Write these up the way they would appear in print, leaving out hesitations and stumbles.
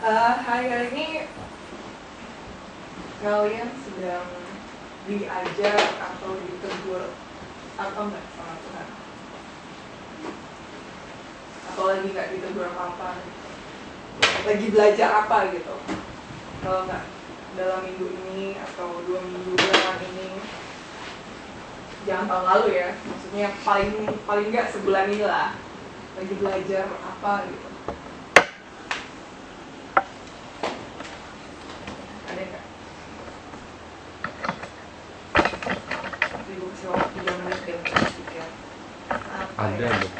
Hari ini kalian sedang diajar atau ditegur atau enggak sama Tuhan? Atau lagi nggak ditegur apa-apa? Lagi belajar apa gitu? Kalau nggak dalam minggu ini atau 2 minggu belakangan ini, jangan tahun lalu ya, maksudnya paling nggak sebulan ini lah, lagi belajar apa gitu? Ada nggak? Jadi gue kasih waktu 3 menit deh untuk pikir. Ada dong.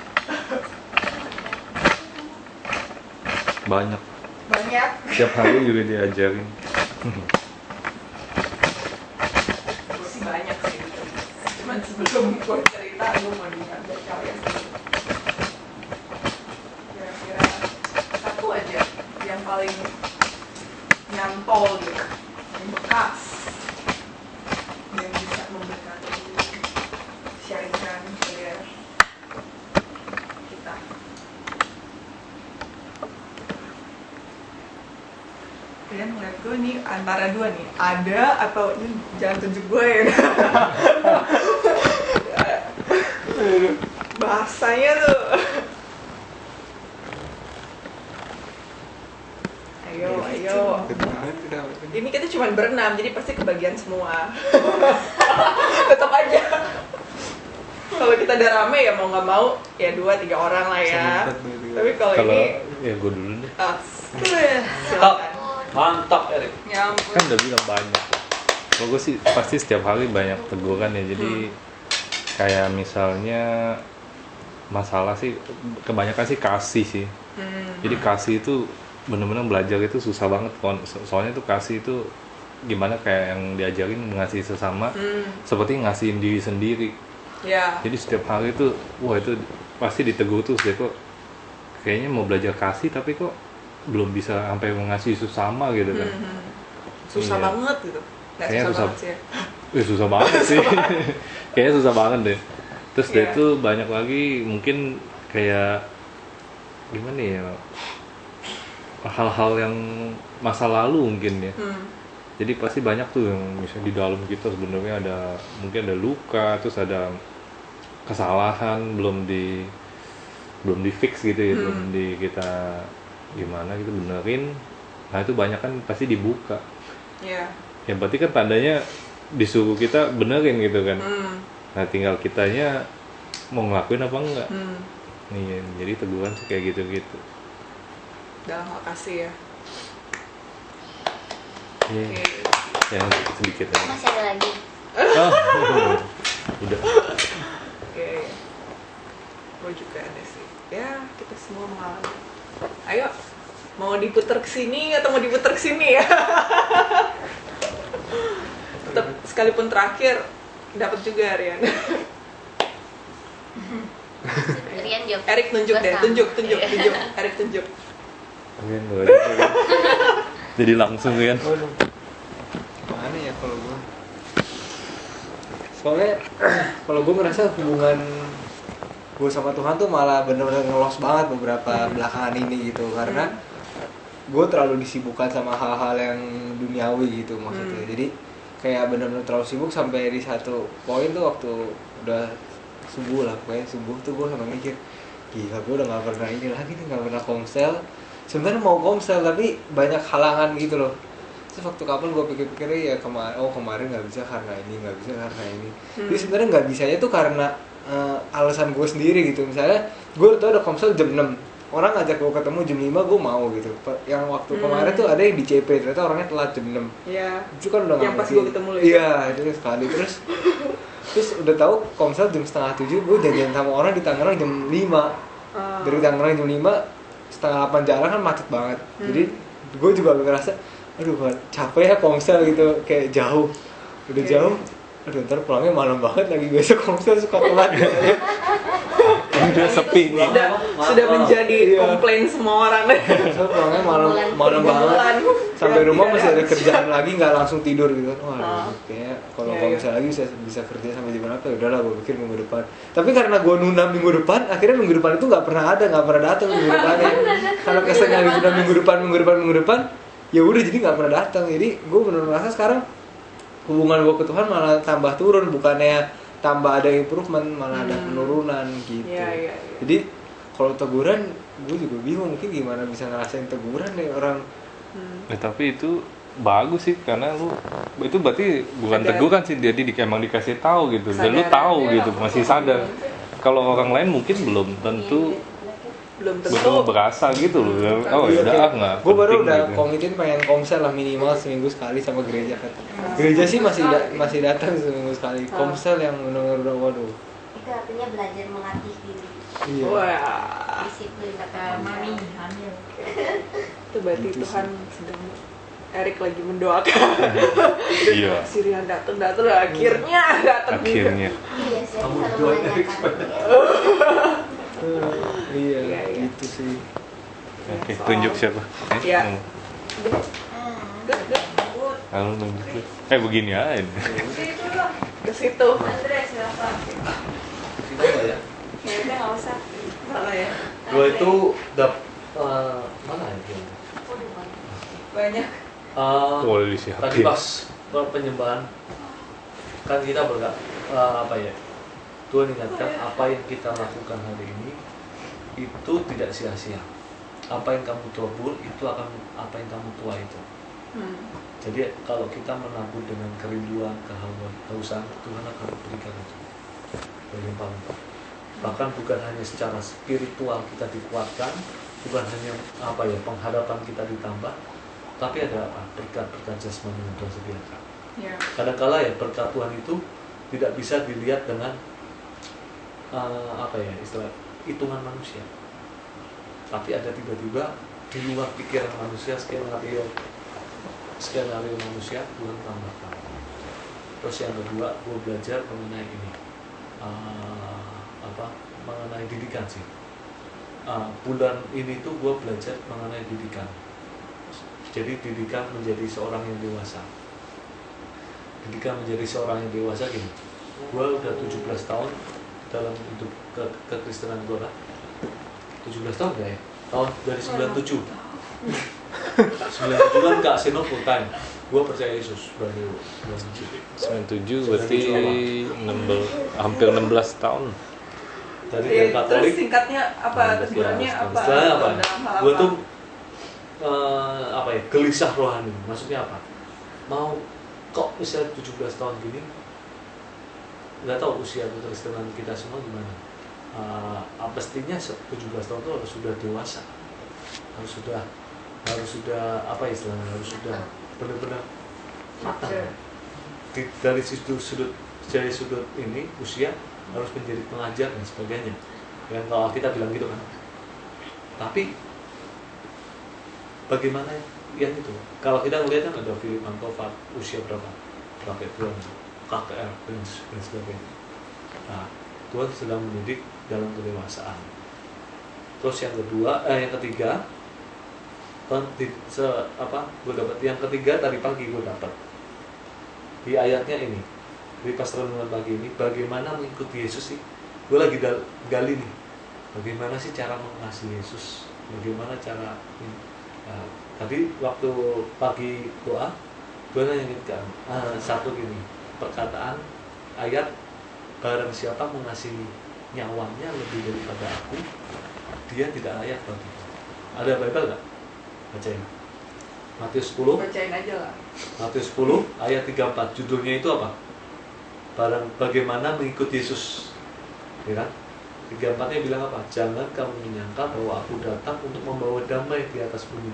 Banyak. Setiap hari juga diajarin. Gue sih banyak sih gitu. Cuman sebelum gue cerita, gue mau dengar dari kalian sih. Kira-kira satu aja yang paling nyantol gitu, yang bekas, yang bisa memberkati, sharingkan ke kita. Kalian ngeliat gue nih antara dua nih, ada atau ini jangan tunjuk gue ya. Bahasanya tuh. Ayo. Ini kita cuma berenam, jadi pasti kebagian semua. Tetap aja. Kalau kita udah rame ya mau nggak mau ya 2-3 orang lah ya. Tapi kalau ini ya gue dulu deh. silakan. Mantap Erik. Ya ampun. Kan udah bilang banyak. Kalau gue sih pasti setiap hari banyak teguran ya. Jadi kayak misalnya masalah sih kebanyakan sih kasih sih. Jadi kasih itu benar-benar belajar itu susah banget. Soalnya tuh kasih itu gimana kayak yang diajarin mengasihi sesama seperti ngasihin diri sendiri. Ya. Jadi setiap hari itu wah itu pasti ditegur terus deh, kok kayaknya mau belajar kasih tapi kok belum bisa sampai mengasihi sesama gitu kan. Susah Iya. banget gitu. Nggak Kayaknya susah banget sih ya. Susah banget sih. Kayaknya susah banget deh. Terus Iya. dia itu banyak lagi mungkin kayak gimana ya, hal-hal yang masa lalu mungkin ya. Jadi pasti banyak tuh yang misalnya di dalam kita sebenarnya mungkin ada luka, terus ada kesalahan belum di fix gitu ya, belum di kita gimana gitu benerin. Nah itu banyak kan pasti dibuka. Iya. Yang berarti kan tandanya disuruh kita benerin gitu kan. Nah tinggal kitanya mau ngelakuin apa enggak. Nih jadi teguran sih kayak gitu-gitu. Dalam hal kasih ya. Iya. Oke. Yang sedikit aja. Masih ada lagi. Oh, udah. Oke. Gue juga ada sih. Ya, kita semua mengalami. Ayo, mau diputer ke sini atau mau diputer ke sini ya? Tetap sekalipun terakhir dapat juga Rian. Rian jawab. Erik nunjuk Gua deh, sama. tunjuk. Iya. Erik tunjuk. Rian lu aja. Jadi langsung Rian. Waduh. Mana ya kalau gue? Soalnya kalau gue ngerasa hubungan gue sama Tuhan tuh malah bener-bener ngelos banget beberapa belakangan ini gitu, karena gue terlalu disibukkan sama hal-hal yang duniawi gitu maksudnya. Jadi kayak bener-bener terlalu sibuk sampai di satu poin tuh waktu udah subuh lah, pokoknya subuh tuh gue sama mikir, gila gue udah gak pernah ini lagi nih, gak pernah komsel. Sebenarnya mau komsel tapi banyak halangan gitu loh. Terus waktu kapan gue pikir-pikir ya kemarin nggak bisa karena ini, nggak bisa karena ini. Jadi sebenarnya nggak bisanya tuh karena alasan gue sendiri gitu. Misalnya gue tau udah komsel jam 6, orang ngajak gue ketemu jam 5, gue mau gitu. Yang waktu kemarin tuh ada yang di CP, ternyata orangnya telat jam 6. Iya. Itu kan udah Yang nggak pas mungkin. gue ketemu lu. Iya, itu sekali. Terus udah tahu komsel jam 6:30, gue janjian sama orang di Tangerang jam 5. Dari Tangerang jam 5, 7:30 jalan kan macet banget. Jadi gue juga ngerasa aduh capek ya komsel gitu, kayak jauh, udah jauh, aduh ntar pulangnya malam banget lagi, besok komsel suka telat gitu. Udah sepi nih. Sudah menjadi Iya. komplain semua orang. So, pulangnya malam banget. Sampai rumah masih ada kerjaan lagi, nggak langsung tidur gitu. Wah, kayak kalau Iya, kalau iya. misalnya lagi bisa kerja sampai jam berapa ya udahlah, gue pikir minggu depan. Tapi karena gue nunda minggu depan, akhirnya minggu depan itu nggak pernah datang minggu depannya. Karena kesannya ditunda minggu depan, ya udah jadi nggak pernah datang. Jadi gue benar merasa sekarang hubungan gue ke Tuhan malah tambah turun, bukannya tambah ada improvement, malah ada penurunan gitu. Iya, iya, iya. Jadi kalau teguran, gue juga bingung mungkin gimana bisa ngerasain teguran nih orang. Tapi itu bagus sih karena lu itu berarti bukan Sadar. teguran sih, jadi emang dikasih tahu gitu dan lu Sadar. tahu gitu, masih sadar. Kalau orang lain mungkin belum tentu Belum tentu. belum berasa gitu loh. Oh ya udah nggak. Gue baru penting udah gitu. komitin pengen komsel lah minimal seminggu sekali sama gereja kan. Gereja sih masih datang seminggu sekali. Komsel yang benar-benar udah waduh. Itu artinya belajar melatih diri. Iya. Wah, Disiplin kata Mami hamil. itu berarti Gitu Tuhan sedang Erik lagi mendoakan. Iya. Sirian datang akhirnya datang juga. Akhirnya. Iya sih, Kamu selalu doain menanyakan. Iya, Iya, iya. gitu sih. Oke, Soal- tunjuk siapa? Iya. Lalu nunjuk lu. Begini aja. Ke situ. Andres siapa? Kita nggak ya? Ya udah nggak usah. Salah ya. Dua itu mana itu? Banyak. Boleh Tadi disiapin. pas penyembahan kan kita apa ya? Tuhan ingatkan apa yang kita lakukan hari ini itu tidak sia-sia. Apa yang kamu tabur itu akan apa yang kamu tuai itu. Jadi kalau kita menabur dengan kerinduan, kehausan, Tuhan akan berikan itu berlimpah. Bahkan bukan hanya secara spiritual kita dikuatkan, bukan hanya penghadapan kita ditambah, tapi ada berkat-berkat jasmani yang Tuhan sediakan. Ya. Kadang-kala ya berkat Tuhan itu tidak bisa dilihat dengan istilah hitungan manusia, tapi ada tiba-tiba di luar pikiran manusia, skenario manusia Tuhan tambahkan. Terus yang kedua, gue belajar mengenai ini mengenai didikan sih. Bulan ini tuh gue belajar mengenai didikan. Jadi didikan menjadi seorang yang dewasa. Didikan menjadi seorang yang dewasa gini. Gue udah 17 tahun dalam hidup kekristenan gue lah. 17 tahun gak ya? Tahun dari 97. 97 kan Kak Seno full time. Gue percaya Yesus dari 97 berarti hampir 16 tahun. dari Terus Katolik. singkatnya apa? Tegurannya apa? Istilahnya apa? Dalam hal Gue apa? tuh gelisah rohani. Maksudnya apa? Mau kok usia 17 tahun gini, nggak tahu usia kekristenan kita semua gimana. Pastinya 17 tahun itu harus sudah dewasa, harus sudah harus sudah benar-benar matang. Dari sudut ini usia harus menjadi pengajar dan sebagainya. Yang kalau kita bilang gitu kan. Tapi bagaimana yang itu? Kalau kita melihat kan ada Philip Antofat usia berapa? Pakai Tuhan, KKR dan sebagainya. Nah, Tuhan sedang mendidik dalam kedewasaan. Terus yang ketiga, gue dapat yang ketiga tadi pagi gue dapat di ayatnya ini, di pas renungan pagi ini, bagaimana mengikuti Yesus sih? Gue lagi gali nih, bagaimana sih cara mengasihi Yesus? Bagaimana cara ini? Nah, tadi waktu pagi doa, gue nanya satu gini, perkataan ayat, barang siapa mengasihi nyawanya lebih daripada aku, dia tidak layak bagiku. Ada Bible nggak? Bacain. Matius 10. Bacain aja lah. Matius 10 ayat 34. Judulnya itu apa? Bagaimana mengikuti Yesus. Ya kan? 34-nya bilang apa? Jangan kamu menyangka bahwa aku datang untuk membawa damai di atas bumi.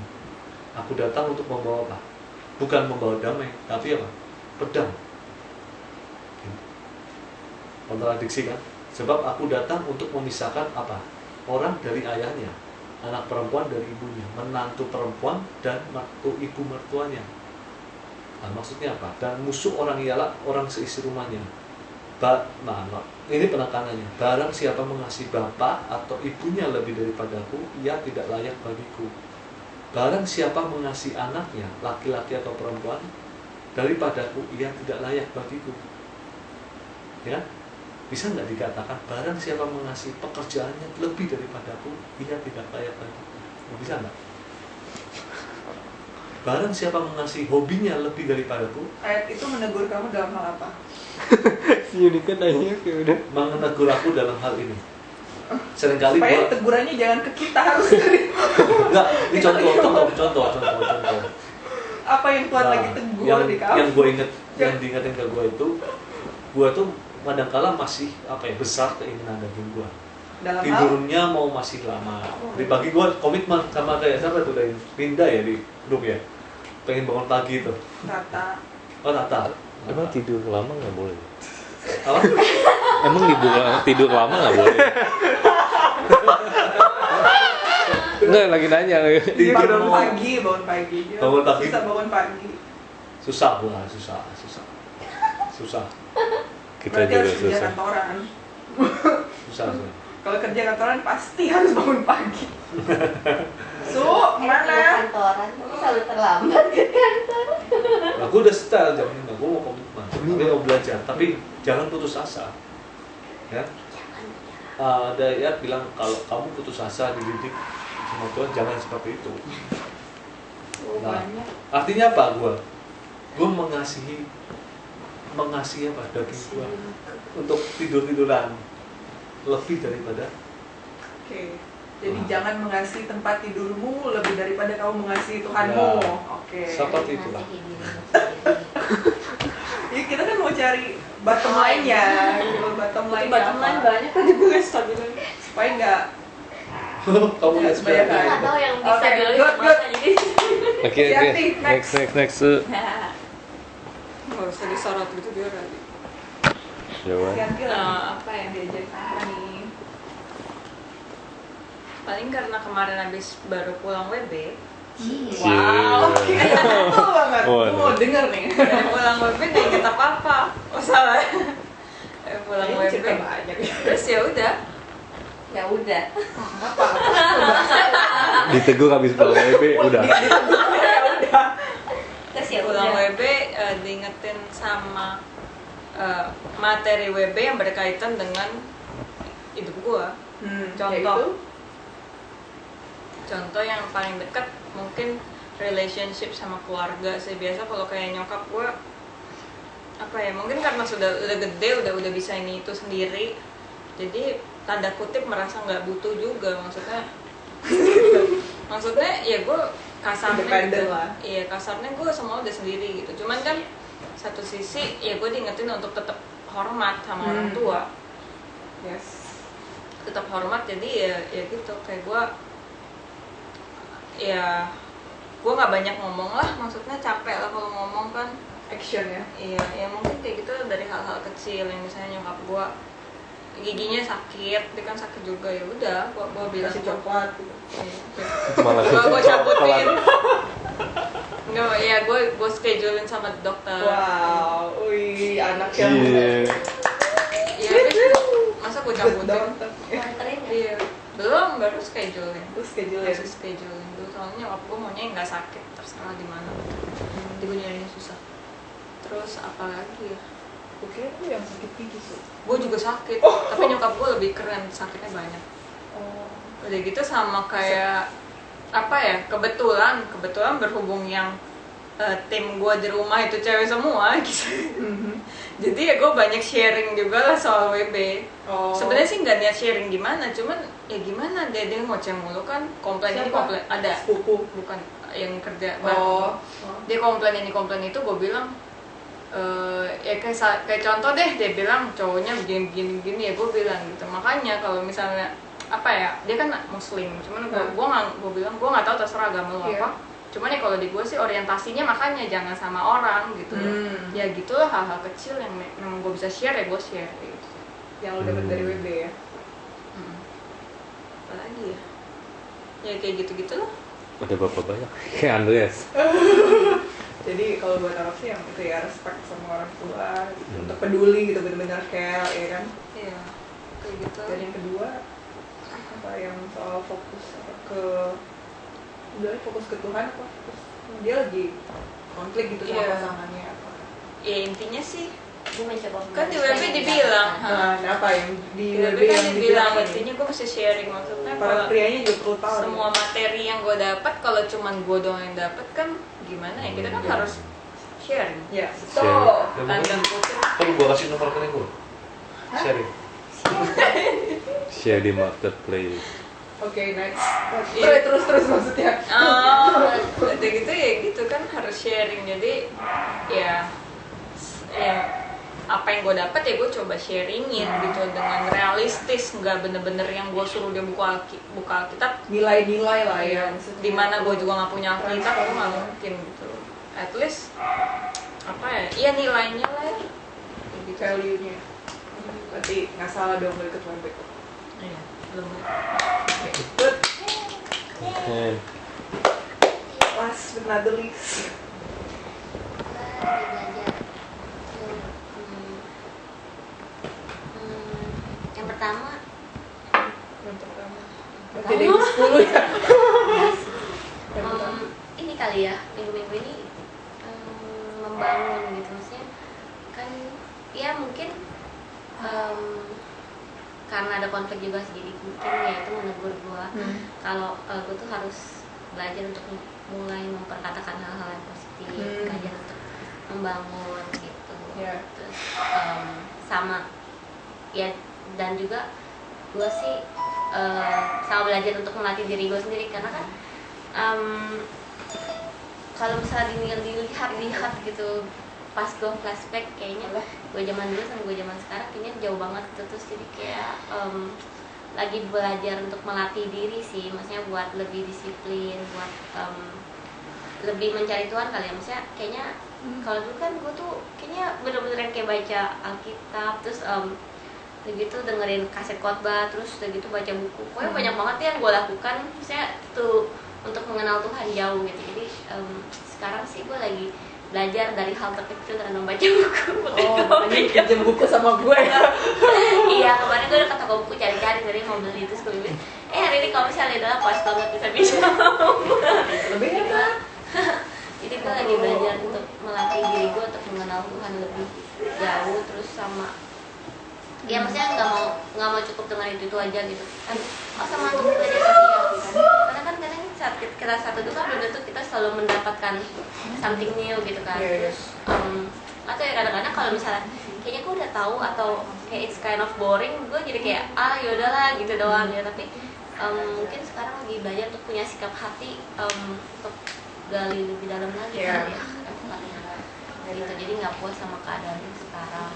Aku datang untuk membawa apa? Bukan membawa damai, tapi apa? Pedang. Kontradiksi kan? Sebab aku datang untuk memisahkan apa? Orang dari ayahnya, anak perempuan dari ibunya, menantu perempuan dan ibu mertuanya. Nah, maksudnya apa? Dan musuh orang ialah orang seisi rumahnya. Ini penekanannya. Barang siapa mengasihi bapak atau ibunya lebih daripadaku, ia tidak layak bagiku. Barang siapa mengasihi anaknya, laki-laki atau perempuan, daripadaku, ia tidak layak bagiku. Ya, bisa nggak dikatakan barang siapa mengasihi pekerjaannya lebih daripadaku, ia tidak layak bagiku? Bisa nggak? Barang siapa mengasihi hobinya lebih daripadaku, Ayat itu menegur kamu dalam hal apa? Si Unika nanya kayak udah. menegur aku dalam hal ini. Seringkali Supaya gua tegurannya jangan ke kita, harus dari enggak, ini contoh. apa yang Tuhan Nah, lagi tegur yang di kamu. yang gue inget, yang diingetin ke gue itu, gue tuh kadang-kala masih besar keinginan daging gue. Dalam hal Tidurnya mau masih lama. Di pagi gue komitmen sama kayak siapa tuh dari Linda ya di grup ya. Pengen bangun pagi itu. kata Oh Tata. Emang tidur lama nggak boleh? Apa? Emang tidur lama nggak boleh? Enggak, lagi nanya. dia Tidur bangun mau- pagi. Dia Bangun pagi. susah bangun pagi. Susah lah, susah. Kita Berarti juga harus kerja susah. kantoran. Susah. Kalau kerja kantoran pasti harus bangun pagi. Su, Kalau mana? kantoran, kamu selalu terlambat ke kantor. Aku udah setel jam 5, gue mau komitmen. Tapi mau belajar, tapi jangan putus asa. Ya. Ada ayat bilang kalau kamu putus asa dididik sama Tuhan, jangan seperti itu. Oh, Nah, banyak. artinya apa gue mengasihi apa daging gue untuk tiduran lebih daripada Oke. Jadi Nah. jangan mengasihi tempat tidurmu lebih daripada kamu mengasihi Tuhanmu. Ya. Oke. Seperti itulah. Ya, kita kan mau cari bottom line-nya, gitu. Bottom line Bottom line banyak tadi gue nggak stabil. supaya nggak kamu Ya, nggak sebanyak sebenarnya hari. Atau yang Oke, bisa Stabil good. jadi. Oke. Hati-hati, next. Next. Nggak usah disorot gitu dia kali. Jawaban. ganti lah. Apa yang Diajarin apa nih? paling karena kemarin habis baru pulang WB. Wow, oke. Betul banget. Waduh. Mau denger nih. Dari pulang WB nggak inget apa-apa. Oh salah. Dari pulang Kayaknya WB. cerita banyak. Terus ya udah. Ya udah. Apa? Ditegur habis pulang WB, udah. Ya udah. Terus ya Pulang udah. WB diingetin sama materi WB yang berkaitan dengan hidup gua. Contoh. Contoh yang paling dekat mungkin relationship sama keluarga sih. Biasa kalau kayak nyokap gue apa ya, mungkin karena udah gede, udah bisa ini itu sendiri, jadi tanda kutip merasa nggak butuh juga, maksudnya ya gue kasarnya Independen gitu. lah. Iya, kasarnya gue semua udah sendiri gitu, cuman kan satu sisi ya gue diingetin untuk tetap hormat sama orang tua, Yes. tetap hormat. Jadi ya gitu, kayak gue nggak banyak ngomong lah, maksudnya capek lah kalau ngomong kan. Action ya. Iya, ya mungkin kayak gitu dari hal-hal kecil yang misalnya nyokap gua giginya sakit, dia kan sakit juga, ya udah gua bilang Kasih coklat gitu. Malah gua cabutin. Enggak, ya gua schedulein sama dokter. Wow, wih, anak yang Iya. Iya, tapi masa gua good cabutin? doctor. Nganterin ya? Iya, belum, baru schedulein. Terus schedule ya. Masih schedulein dulu, soalnya nyokap gua maunya yang nggak sakit, terserah di mana. Nanti gua nyarinya susah. Terus apa lagi ya? Oke, itu yang sakit gigi sih. Gue juga sakit, tapi nyokap gue lebih keren, sakitnya banyak. Oh. Udah gitu sama kayak apa ya, kebetulan berhubung yang tim gue di rumah itu cewek semua gitu. Jadi ya gue banyak sharing juga lah soal WB. Oh. Sebenarnya sih nggak niat sharing gimana, cuman ya gimana dia ngoceh mulu kan, komplain ini Siapa? komplain ada, Sepupu. bukan yang kerja Oh. bareng. Dia komplain ini komplain itu, gue bilang ya kayak contoh deh, dia bilang cowoknya begini ya, gue bilang gitu. Makanya kalau misalnya apa ya, dia kan muslim, cuman gue bilang gue nggak tahu terserah agama lo Iya. apa, cuman ya kalau di gue sih orientasinya makanya jangan sama orang gitu. Ya gitulah, hal-hal kecil yang memang gue bisa share ya gue share gitu. Yang lo dapet dari WB ya. Apalagi ya kayak gitu-gitu lah. Ada bapak banyak. Kayak Andreas. Jadi kalau buat aku sih yang itu ya respect sama orang tua, gitu. Untuk peduli gitu, benar-benar care, ya kan. Iya, kayak gitu. Dan yang kedua apa yang soal fokus apa, ke udah fokus ke Tuhan apa fokus dia lagi konflik gitu sama Iya. pasangannya apa. Ya intinya sih Gue mencoba kan di WB dibilang, Nah, apa yang di di WB WB kan yang dibilang apa nih? intinya gue mesti sharing, maksudnya Para kalau prianya juga perlu tahu. semua nih. materi yang gue dapat kalau cuman gue doang yang dapat kan gimana ya, kita kan Iya. harus sharing. Ya, so Share. Tanda kutip. Perlu gua kasih nomor rekening gua. Sharing. Share di marketplace. oke next. Iya. Terus maksudnya. Oh, udah gitu ya gitu kan harus sharing, jadi ya apa yang gue dapat ya gue coba sharingin gitu dengan realistis, nggak bener-bener yang gue suruh dia buka Alkitab Nilai-nilai lah ya. di mana gue juga nggak punya Alkitab, gue nggak mungkin gitu. At least apa ya, iya nilainya lah ya. Gitu. Value-nya. Berarti nggak salah dong dari ketua WB. Iya, belum. Good. Eh, Last but not the least. belajar yang pertama Yang pertama. Jadi 10 ya. Yang pertama. ini kali ya, minggu-minggu ini membangun gitu, maksudnya kan ya mungkin karena ada konflik juga sih, jadi mungkin ya itu menegur gue kalau gue tuh harus belajar untuk mulai memperkatakan hal-hal yang positif, belajar untuk membangun gitu. Ya. Terus sama ya, dan juga gue sih sama belajar untuk melatih diri gue sendiri, karena kan kalau misalnya dilihat gitu pas gue flashback, kayaknya gue zaman dulu sama gue zaman sekarang kayaknya jauh banget gitu. Terus jadi kayak lagi belajar untuk melatih diri sih, maksudnya buat lebih disiplin, buat lebih mencari Tuhan kali ya. Maksudnya kayaknya kalau dulu kan gue tuh kayaknya bener-bener yang kayak baca Alkitab, terus udah gitu dengerin kaset khotbah, terus udah gitu baca buku. Pokoknya banyak banget ya yang gue lakukan, maksudnya tuh untuk mengenal Tuhan jauh gitu. Jadi sekarang sih gue lagi belajar dari hal terkecil dengan membaca buku. Oh, makanya pinjam buku sama gue ya. Iya, kemarin gue udah ke toko buku cari-cari, dari mau beli, terus gue bilang, hari ini kalau misalnya adalah pas banget bisa Lebih enak. Jadi gue lagi belajar untuk melatih diri gue untuk mengenal Tuhan lebih jauh, terus sama ya maksudnya nggak mau cukup dengan itu aja gitu kan. Sama untuk belajar setia gitu kan, karena kan kadang saat kita satu itu kan belum tentu kita selalu mendapatkan something new gitu kan. Iya. Terus atau ya kadang-kadang kalau misalnya kayaknya gue udah tahu atau kayak it's kind of boring, gue jadi kayak yaudahlah gitu doang ya. Tapi mungkin sekarang lagi belajar untuk punya sikap hati untuk gali lebih dalam lagi Iya. kan ya gitu. Jadi nggak puas sama keadaan yang sekarang.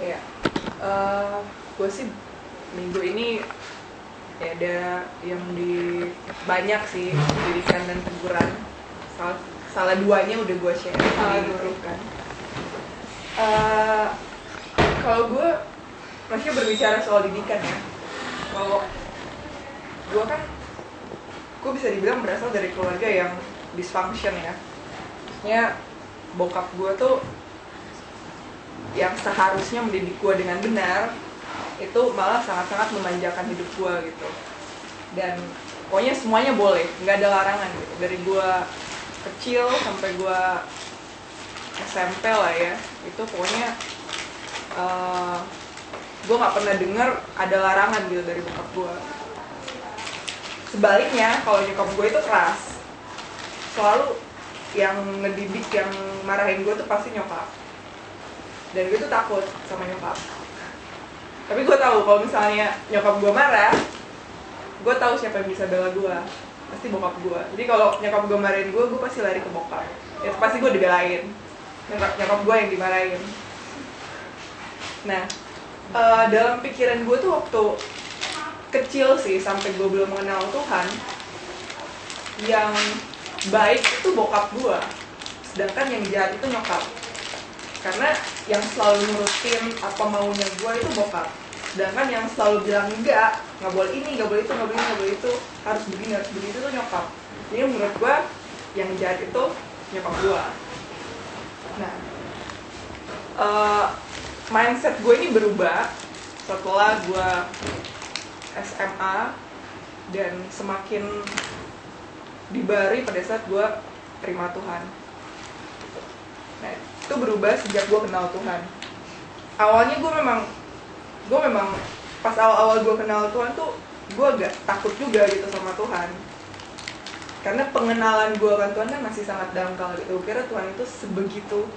Iya. Gue sih minggu ini ya ada yang banyak sih didikan dan teguran. Salah duanya udah gue share di grup kan. Kalau gue masih berbicara soal didikan ya. Kalau gue kan, gue bisa dibilang berasal dari keluarga yang dysfunction ya. Maksudnya bokap gue tuh yang seharusnya mendidik gue dengan benar, itu malah sangat-sangat memanjakan hidup gue gitu. Dan pokoknya semuanya boleh, nggak ada larangan gitu. Dari gue kecil sampai gue SMP lah ya, itu pokoknya gue nggak pernah dengar ada larangan gitu dari bokap gue. Sebaliknya kalau nyokap gue itu keras, selalu yang ngedidik, yang marahin gue tuh pasti nyokap. Dan gue tuh takut sama nyokap. Tapi gue tahu kalau misalnya nyokap gue marah, gue tahu siapa yang bisa bela gue, pasti bokap gue. Jadi kalau nyokap gue marahin gue pasti lari ke bokap. Ya pasti gue dibelain. Nyokap gue yang dimarahin. Nah, dalam pikiran gue tuh waktu kecil sih, sampai gue belum mengenal Tuhan, yang baik itu bokap gue, sedangkan yang jahat itu nyokap. Karena yang selalu nurutin apa maunya gue itu bokap. Sedangkan yang selalu bilang enggak boleh ini, nggak boleh itu, nggak boleh ini, nggak boleh itu, harus begini, harus begitu tuh nyokap. Jadi menurut gue yang jahat itu nyokap gue. Nah, mindset gue ini berubah setelah gue SMA dan semakin dibari pada saat gue terima Tuhan. Nah, itu berubah sejak gue kenal Tuhan. Awalnya gue memang pas awal-awal gue kenal Tuhan tuh gue agak takut juga gitu sama Tuhan. Karena pengenalan gue akan Tuhan kan masih sangat dangkal gitu. Gue kira Tuhan itu sebegitu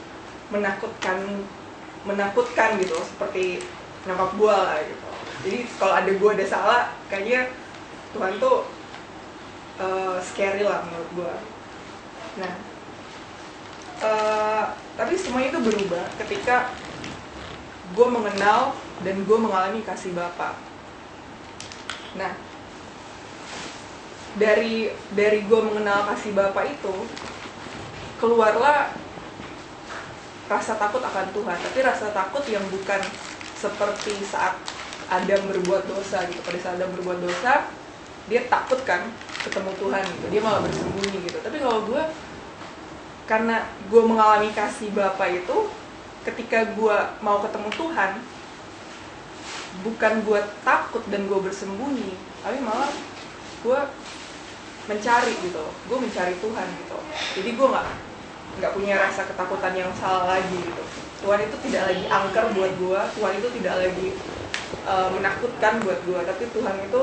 menakutkan gitu, seperti nyokap gue lah gitu. Jadi kalau ada salah, kayaknya Tuhan tuh scary lah menurut gue. Nah, tapi semuanya itu berubah ketika gue mengenal dan gue mengalami kasih Bapa. Nah, dari gue mengenal kasih Bapa itu keluarlah rasa takut akan Tuhan, tapi rasa takut yang bukan seperti saat Adam berbuat dosa gitu. Pada saat Adam berbuat dosa, dia takut kan ketemu Tuhan gitu, dia malah bersembunyi gitu. Tapi kalau gue, karena gue mengalami kasih Bapa itu, ketika gue mau ketemu Tuhan, bukan gue takut dan gue bersembunyi, tapi malah gue mencari gitu, gue mencari Tuhan gitu. Jadi gue nggak punya rasa ketakutan yang salah lagi gitu. Tuhan itu tidak lagi angker buat gue, Tuhan itu tidak lagi menakutkan buat gue, tapi Tuhan itu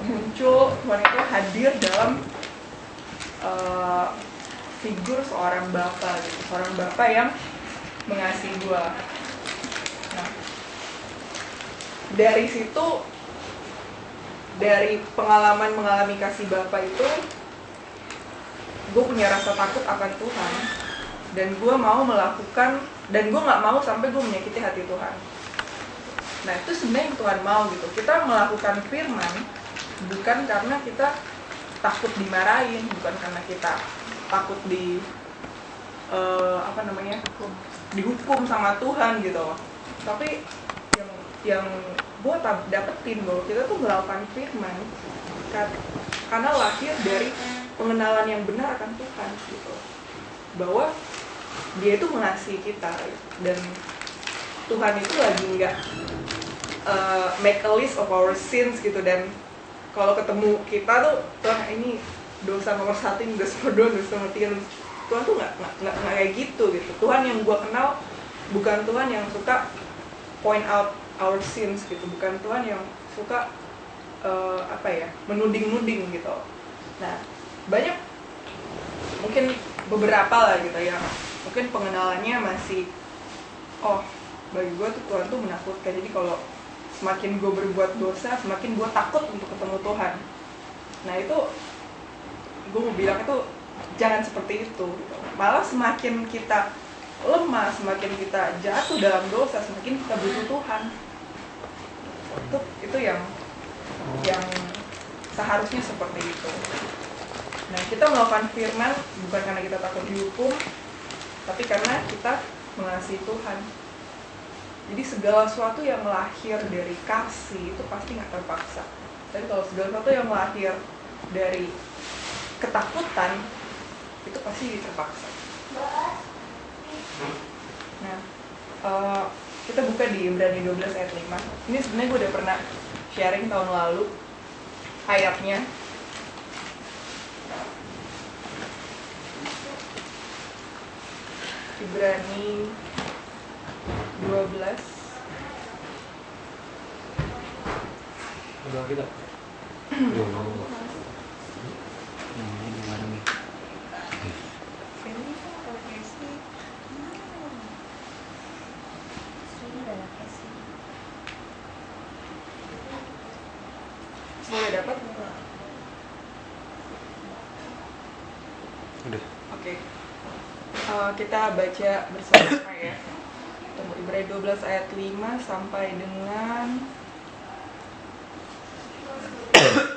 muncul, Tuhan itu hadir dalam figur seorang Bapa gitu, seorang Bapa yang mengasihi gue. Nah, dari situ, dari pengalaman mengalami kasih Bapa itu, gue punya rasa takut akan Tuhan, dan gue mau melakukan, dan gue nggak mau sampai gue menyakiti hati Tuhan. Nah, itu sebenarnya yang Tuhan mau gitu. Kita melakukan firman bukan karena kita takut dimarahin, bukan karena kita takut dihukum sama Tuhan gitu. Tapi yang gue dapetin bahwa kita tuh melakukan firman karena lahir dari pengenalan yang benar akan Tuhan gitu, bahwa Dia itu mengasihi kita dan Tuhan itu lagi nggak make a list of our sins gitu, dan kalau ketemu kita tuh Tuhan ini dosa nomor 1, ini dosa nomor 2, dosa nomor 3, Tuhan tuh nggak kayak gitu. Tuhan yang gue kenal bukan Tuhan yang suka point out our sins gitu, bukan Tuhan yang suka menuding-nuding gitu. Nah, banyak mungkin beberapa lah gitu yang mungkin pengenalannya masih bagi gue tuh Tuhan tuh menakutkan. Jadi kalau semakin gue berbuat dosa, semakin gue takut untuk ketemu Tuhan. Nah, itu gue mau bilang itu jangan seperti itu gitu. Malah semakin kita lemah, semakin kita jatuh dalam dosa, semakin kita butuh Tuhan. Itu yang seharusnya seperti itu. Nah, kita melakukan firman bukan karena kita takut dihukum, tapi karena kita mengasihi Tuhan. Jadi segala sesuatu yang lahir dari kasih itu pasti nggak terpaksa. Tapi kalau segala sesuatu yang lahir dari ketakutan itu pasti terpaksa. Nah, kita buka di Ibrani 12 ayat 5. Ini sebenarnya gue udah pernah sharing tahun lalu ayatnya. Ibrani 12. Udah kita. Boleh dapat? Udah. Oke. Kita baca bersama-sama ya. Ibrani 12 ayat 5 sampai dengan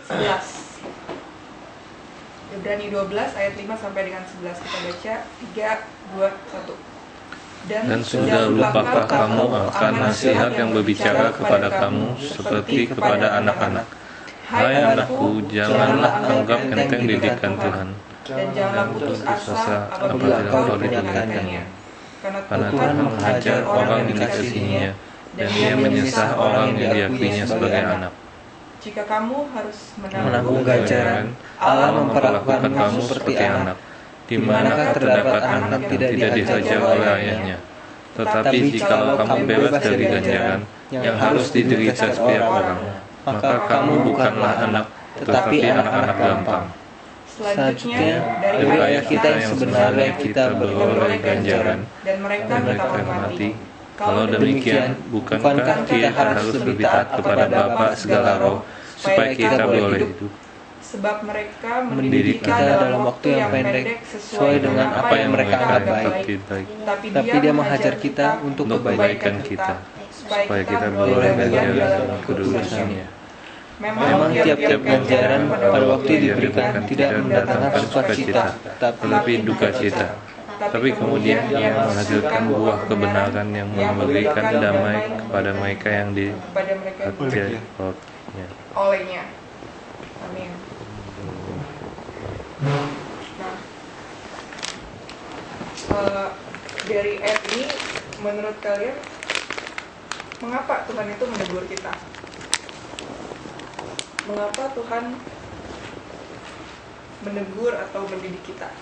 11. Ibrani 12 ayat 5 sampai dengan 11. Kita baca 3, 2, 1. Dan sudah lupakah kamu akan nasihat yang berbicara kepada kamu seperti kepada anak-anak? Hai anakku, janganlah anggap enteng didikan Tuhan, dan janganlah putus asa apabila kau diingatkannya. karena Tuhan menghajar orang yang dikasihinya, dan Dia menyesah orang yang diakuinya sebagai anak. Jika kamu harus menanggung ganjaran, Allah memperlakukan kamu seperti anak. Di manakah terdapat anak yang tidak dihajar oleh ayahnya? Tetapi jikalau kamu bebas dari ganjaran yang harus diderita setiap orang, maka kamu bukanlah anak, tetapi anak-anak gampang. Selanjutnya, dari ayah kita yang sebenarnya kita beroleh ganjaran, dan mereka mati. Kalau demikian, bukankah kita harus lebih taat kepada Bapa segala roh, supaya kita boleh hidup? Sebab mereka mendidik kita dalam waktu yang pendek sesuai dengan apa yang mereka anggap baik. Tapi Dia menghajar kita untuk kebaikan kita, supaya kita boleh belajar dalam kedudukannya. Memang tiap-tiap ganjaran pada waktu diberikan tidak mendatangkan sukacita, tapi duka cita. Tapi kemudian Ia menghasilkan buah kebenaran yang memberikan damai kepada mereka yang dihajar olehnya. Amin. Nah, dari ayat ini, menurut kalian, mengapa Tuhan itu menegur kita? Mengapa Tuhan menegur atau mendidik kita?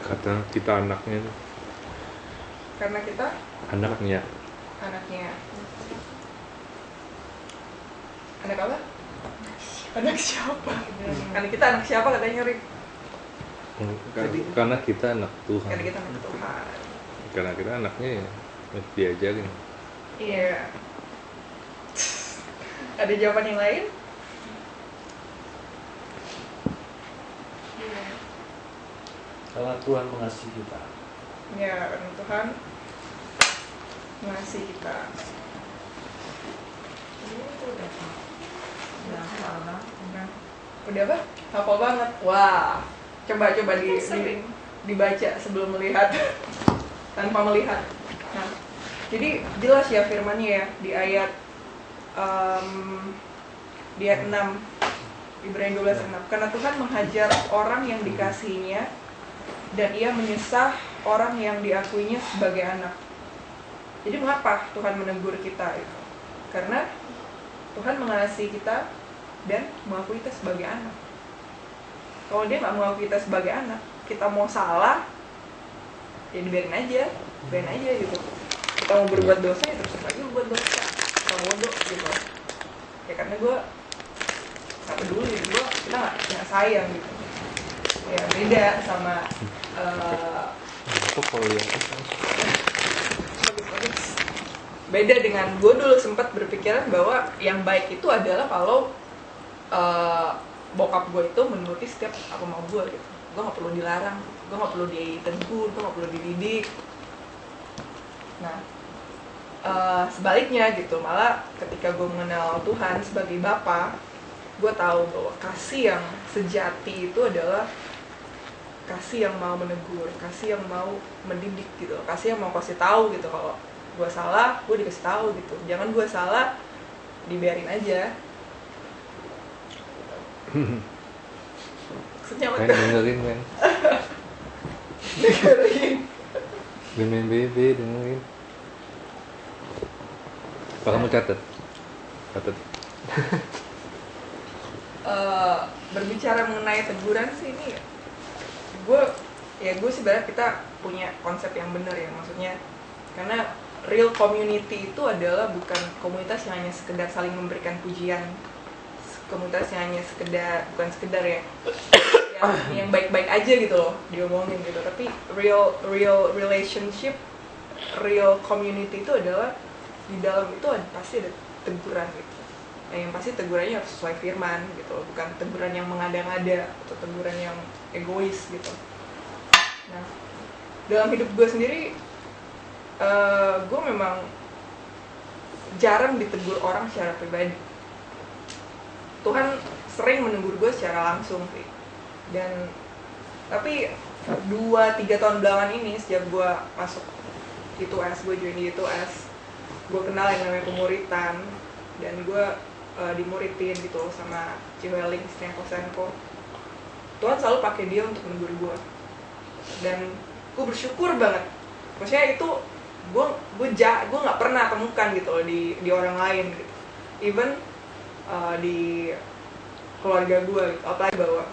Kata kita anaknya. Karena kita Anaknya. Anak apa? Anak siapa? Karena kita anak siapa katanya, Rik? Karena kita anak Tuhan. Karena kita anak Tuhan. Karena kita anaknya ya diajarin. Iya. Ada jawaban yang lain? Karena Tuhan mengasihi kita. Ya, karena Tuhan mengasihi kita. Udah apa? Hafal banget. Wah, coba dibaca sebelum melihat, tanpa melihat. Nah, jadi jelas ya firman-Nya ya di ayat 6, Ibrani 12:6. Karena Tuhan menghajar orang yang dikasihinya, dan Ia menyesah orang yang diakuinya sebagai anak. Jadi mengapa Tuhan menegur kita itu? Karena Tuhan mengasihi kita dan mengakui kita sebagai anak. Kalau Dia nggak mengakui kita sebagai anak, kita mau salah, ya dibiarin aja gitu. Kita mau berbuat dosa, ya terus lagi berbuat dosa. Kita bodoh gitu. Ya karena gue nggak peduli, kita nggak sayang gitu. Ya beda sama beda dengan gue dulu sempat berpikiran bahwa yang baik itu adalah kalau bokap gue itu menuruti setiap apa mau gue gitu. Gue nggak perlu dilarang, gue nggak perlu ditegur, gue nggak perlu dididik. Nah, sebaliknya gitu, malah ketika gue mengenal Tuhan sebagai Bapa, gue tahu bahwa kasih yang sejati itu adalah kasih yang mau menegur, kasih yang mau mendidik gitu, kasih yang mau kasih tahu gitu. Kalau gue salah, gue dikasih tahu gitu. Jangan gue salah, dibiarin aja. Maksudnya apa tuh? Dengerin, men. Dengerin bebe, dengerin. Apa kamu catat? Berbicara mengenai teguran sih ini, gue sebenarnya kita punya konsep yang benar ya, maksudnya karena real community itu adalah bukan komunitas yang hanya sekedar saling memberikan pujian, komunitas yang hanya bukan sekedar ya yang baik-baik aja gitu loh diomongin gitu, tapi real relationship, real community itu adalah di dalam itu pasti ada teguran gitu. Yang pasti tegurannya harus sesuai firman gitu, bukan teguran yang mengada-ngada atau teguran yang egois gitu. Nah, dalam hidup gue sendiri, gue memang jarang ditegur orang secara pribadi. Tuhan sering menegur gue secara langsung sih. Dan tapi 2-3 tahun belakangan ini sejak gue masuk I2S, gue join di I2S, gue kenal yang namanya pemuritan, dan gue dimuritin gitu sama Ciweling Stenko. Tuhan selalu pakai dia untuk menegur gue, dan gue bersyukur banget. Maksudnya itu gue nggak pernah temukan gitu loh di orang lain gitu. Even di keluarga gue gitu. Apalagi bahwa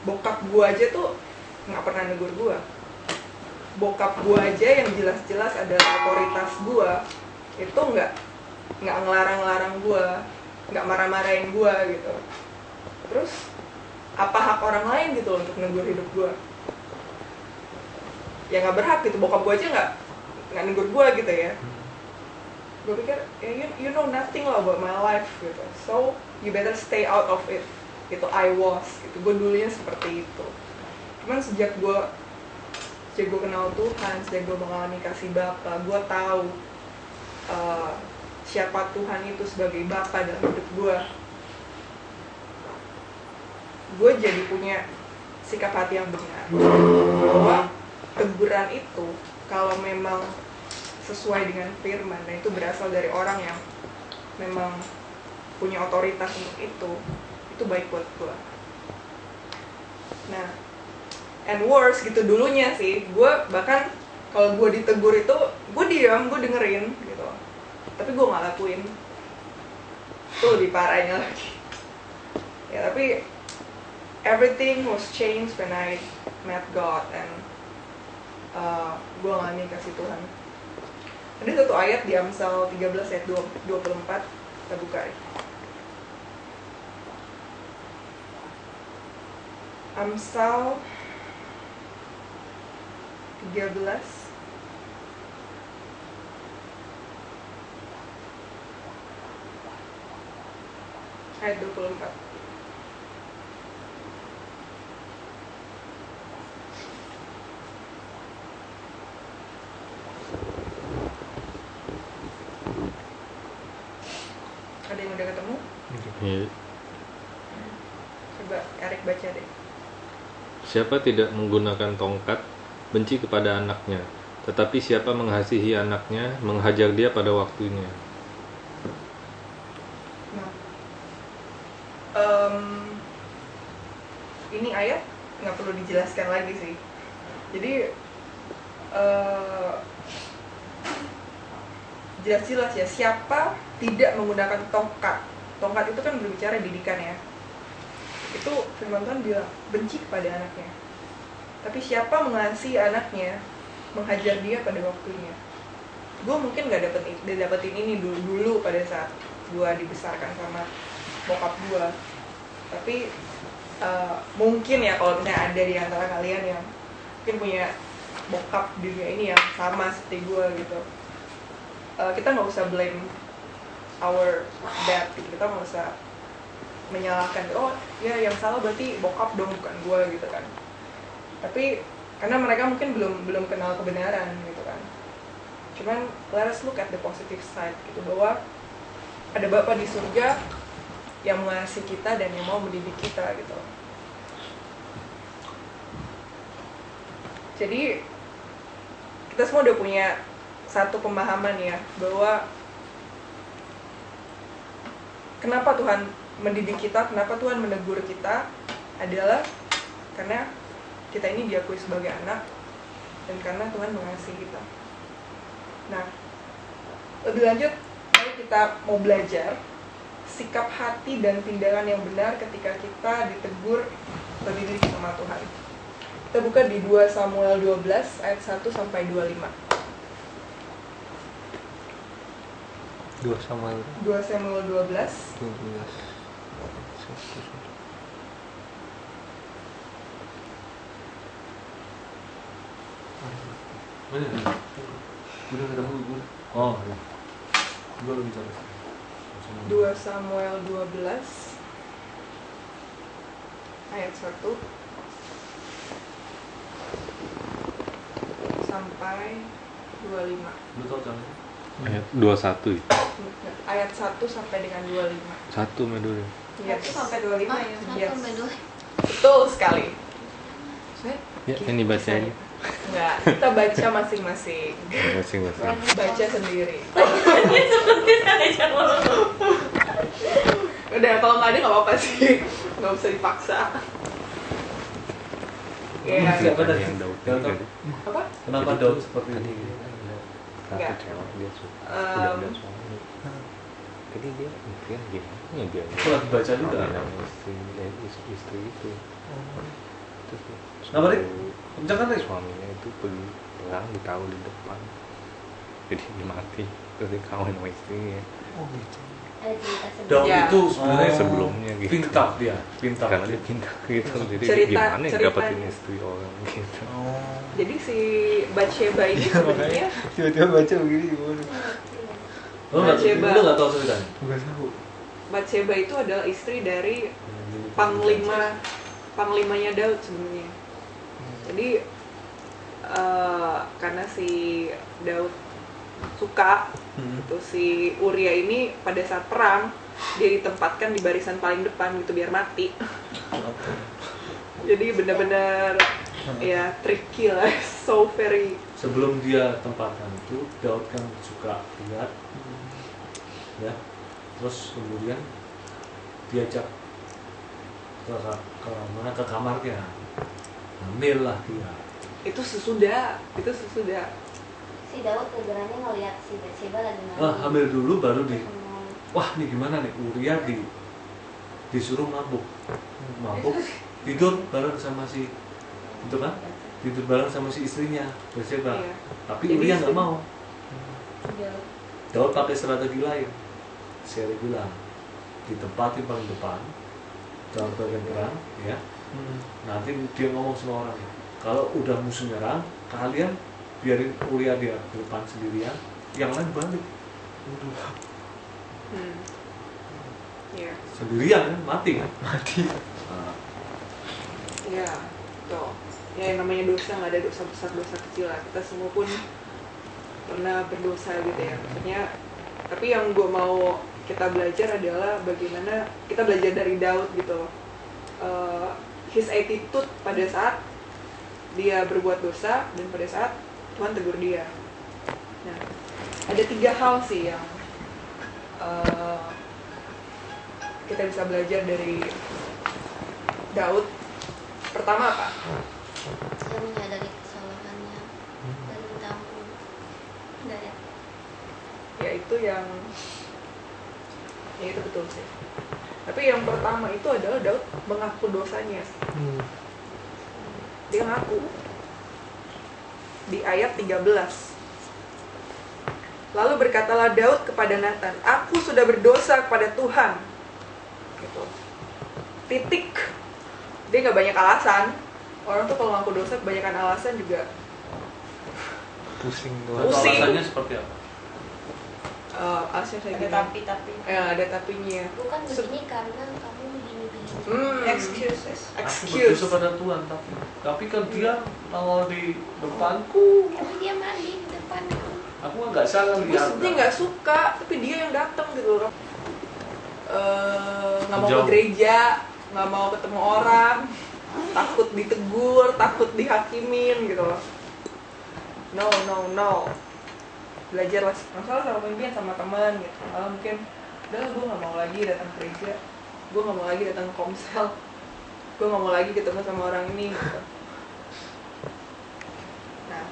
bokap gue aja tuh nggak pernah negur gue. Bokap gue aja yang jelas-jelas adalah otoritas gue itu nggak ngelarang-larang gue, nggak marah-marahin gue gitu. Terus apa hak orang lain gitu loh untuk negur hidup gue? Ya nggak berhak gitu. Bokap gue aja nggak negur gue gitu ya. Gue pikir you know nothing lah about my life gitu, so you better stay out of it gitu. I was gitu, gue dulunya seperti itu. Cuman sejak gue kenal Tuhan, sejak gue mengalami kasih Bapa, gue tahu siapa Tuhan itu sebagai Bapa dalam hidup gue. Gue jadi punya sikap hati yang benar bahwa teguran itu kalau memang sesuai dengan firman, dan itu berasal dari orang yang memang punya otoritas untuk itu baik buat gue. Nah, and worse gitu dulunya sih, gue bahkan kalau gue ditegur itu gue diam, gue dengerin gitu, tapi gue nggak lakuin. Itu lebih parahnya lagi ya. Tapi everything was changed when I met God, and gue ngalamin kasih Tuhan. Ada satu ayat di Amsal 13 ayat 24, kita buka ya. Amsal 13 ayat 24. Ada yang udah ketemu? Iya. Coba Erik baca deh. Siapa tidak menggunakan tongkat benci kepada anaknya, tetapi siapa mengasihi anaknya menghajar dia pada waktunya. Nah, ini ayat nggak perlu dijelaskan lagi sih. Jadi jelas-jelas ya, siapa tidak menggunakan tongkat. Tongkat itu kan berbicara didikan ya. Itu firman Tuhan bilang benci kepada anaknya. Tapi siapa mengasihi anaknya menghajar dia pada waktunya. Gue mungkin nggak dapetin ini dulu pada saat gue dibesarkan sama bokap gue. Tapi mungkin ya kalau misalnya ada di antara kalian yang mungkin punya bokap di dunia ini yang sama seperti gue gitu, kita nggak usah blame our dad gitu. Kita nggak usah menyalahkan, oh ya yang salah berarti bokap dong, bukan gue gitu kan. Tapi karena mereka mungkin belum kenal kebenaran gitu kan. Cuman let us look at the positive side gitu, bahwa ada Bapa di surga yang mengasihi kita dan yang mau mendidik kita gitu. Jadi kita semua udah punya satu pemahaman ya, bahwa kenapa Tuhan mendidik kita, kenapa Tuhan menegur kita, adalah karena kita ini diakui sebagai anak, dan karena Tuhan mengasihi kita. Nah, lebih lanjut, mari kita mau belajar sikap hati dan tindakan yang benar ketika kita ditegur atau dididik sama Tuhan. Kita buka di 2 Samuel 12 ayat 1 sampai 25. 2 Samuel 12 Mana? Udah ketemu gue. Oh, ya. Gue lebih bicara. 2 Samuel 12 ayat 1 sampai 25. Lu tau caranya? Ayat 21 ya? Ayat 1 sampai dengan 25. 1 dulu. Ya, itu sampai 25 ya. Yes. Sampai 2. Betul sekali. Soalnya Ya, ini bacain. enggak, kita baca masing-masing. Masing-masing. Baca sendiri. Seperti saya mau. Udah, kalau nggak ada nggak apa-apa sih. Nggak usah dipaksa. Ya, Siapa Ada tadi? yang Daud Daud ini apa? Kenapa Daud seperti ini? Enggak. Satu cewek dia suka Em. udah ada suami. Jadi dia mungkin gimana dia? Aku lagi baca juga. Istri itu. Terus Kenapa, Rik? suatu Kencang kan, Rik? suaminya itu pergi perang ditahu di depan. Jadi dia mati. Terus dia kawin sama istrinya. Oh gitu. Ada cerita sedih. Daud Ya. itu sebenarnya Sebelumnya gitu. pintar dia, pintar. Karena dia pintar gitu. Jadi Cerita- gimana ya ceritanya. dapetin istri orang gitu. Oh. Jadi si Bathsheba ini Iya, sebenarnya makanya tiba-tiba baca begini gimana? Lo nggak tahu ceritanya? Gak tahu. Bathsheba itu adalah istri dari panglimanya Daud sebenarnya. Jadi karena si Daud suka itu si Uria ini pada saat perang dia ditempatkan di barisan paling depan gitu biar mati. Jadi benar-benar ya tricky lah, so very. Sebelum dia tempatkan itu, Daud kan suka lihat, ya. Terus kemudian diajak ke kamarnya, hamil lah dia. Itu sesudah. Si Daud kegerannya ngeliat si Bathsheba lagi Hamil dulu baru di. Sama- Wah, ini gimana nih? Uria disuruh mabuk, tidur bareng sama si itu kan? Tidur bareng sama si istrinya, Bathsheba. Iya. Tapi Jadi Uria nggak istri- mau. Iya. Daud pakai strategi lain. Saya bilang ditempatin paling depan dalam bagian perang, ya. Nanti dia ngomong sama orang, kalau udah musuh nyerang, kalian biarin Uria dia di depan sendirian, yang lain balik. Ya, Sendirian kan, mati kan? Mati. Nah, ya, tuh. Ya yang namanya dosa nggak ada dosa besar dosa kecil lah. Kita semua pun pernah berdosa gitu ya. Maksudnya, tapi yang gue mau kita belajar adalah bagaimana kita belajar dari Daud gitu. His attitude pada saat dia berbuat dosa dan pada saat Tuhan tegur dia. Nah, ada 3 hal sih yang kita bisa belajar dari Daud. Pertama apa? Dia menyadari kesalahannya dan minta ampun. Enggak ya? Ya itu yang ya itu betul sih. Tapi yang pertama itu adalah Daud mengaku dosanya. Dia ngaku di ayat 13. Lalu berkatalah Daud kepada Nathan, "Aku sudah berdosa kepada Tuhan." Gitu. Titik. Dia nggak banyak alasan. Orang tuh kalau ngaku dosa kebanyakan alasan juga Pusing Lalu doang. Pusing. alasannya seperti apa? alasan saya Ada bilang. tapi Ya, ada tapinya. Bukan begini karena kamu begini-begini. excuses. Aku Excuse. berdosa pada Tuhan, tapi kan dia nongol di depanku. Tapi dia mandi di depanku. Aku nggak salah Gue lihat. sebenarnya nggak suka, tapi dia yang datang gitu loh. Nggak mau ke Jauh. gereja, nggak mau ketemu orang, takut ditegur, takut dihakimin gitu loh. No. Belajarlah masalah sama pemimpin sama teman gitu. Malah mungkin, udah gue nggak mau lagi datang ke gereja, gue nggak mau lagi datang ke komsel, gue nggak mau lagi ketemu sama orang ini gitu. Nah,